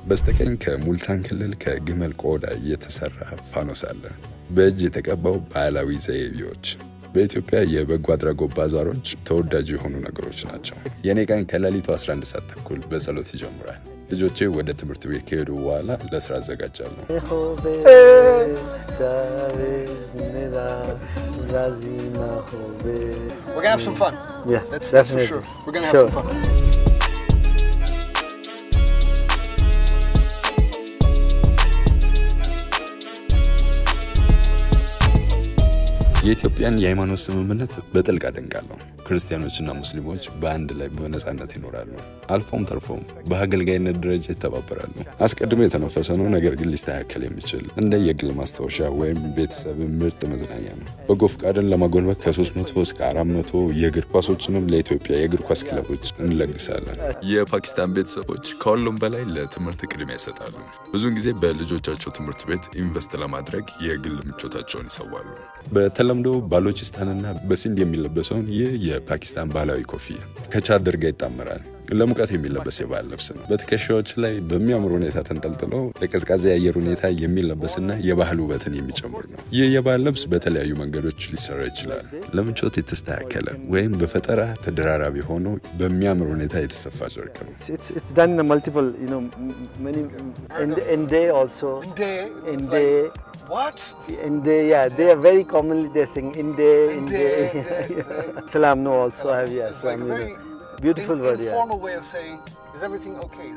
በስተቀኝ ከሙልታን ክልል ከግመል ቆዳ የተሰራ ፋኖስ አለ። በእጅ የተቀባው ባህላዊ ዘይቤዎች በኢትዮጵያ የበጎ አድራጎት ባዛሮች ተወዳጅ የሆኑ ነገሮች ናቸው። የኔ ቀን ከሌሊቱ 11 ሰዓት ተኩል በጸሎት ይጀምራል። ልጆቼ ወደ ትምህርት ቤት ከሄዱ በኋላ ለስራ አዘጋጃለሁ። We're gonna have some fun. Yeah, that's definitely. for sure. We're gonna have some fun. የኢትዮጵያን የሃይማኖት ስምምነት በጥልቅ አደንቃለሁ። ክርስቲያኖችና ሙስሊሞች በአንድ ላይ በነጻነት ይኖራሉ። አልፎም ተርፎም በአገልጋይነት ደረጃ ይተባበራሉ። አስቀድሞ የተነፈሰ ነው፣ ነገር ግን ሊስተካከል የሚችል እንደ የግል ማስታወሻ ወይም ቤተሰብ ምርጥ መዝናኛ ነው። በጎ ፈቃድን ለማጎልበት ከ300 እስከ 400 የእግር ኳሶችንም ለኢትዮጵያ የእግር ኳስ ክለቦች እንለግሳለን። የፓኪስታን ቤተሰቦች ከሁሉም በላይ ለትምህርት ቅድሚያ ይሰጣሉ። ብዙውን ጊዜ በልጆቻቸው ትምህርት ቤት ኢንቨስት ለማድረግ የግል ምቾታቸውን ይሰዋሉ። በተለምዶ ባሎቺስታንና በሲንድ የሚለበሰውን ይህ የፓኪስታን ባህላዊ ኮፍያ ከቻደር ጋር ይጣመራል። ለሙቀት የሚለበስ የባህል ልብስ ነው። በትከሻዎች ላይ በሚያምር ሁኔታ ተንጠልጥሎ ለቀዝቃዛ የአየር ሁኔታ የሚለበስና የባህል ውበትን የሚጨምር ነው። ይህ የባህል ልብስ በተለያዩ መንገዶች ሊሰራ ይችላል። ለምቾት የተስተካከለ ወይም በፈጠራ ተደራራቢ ሆኖ በሚያምር ሁኔታ የተሰፋ ጨርቅ ነው። It's done in a multiple, many in day also. In day. What? In day, yeah, they are very commonly they sing in day. Salam no also have, yes. Like a very beautiful word, yeah. Informal way of saying, is everything okay?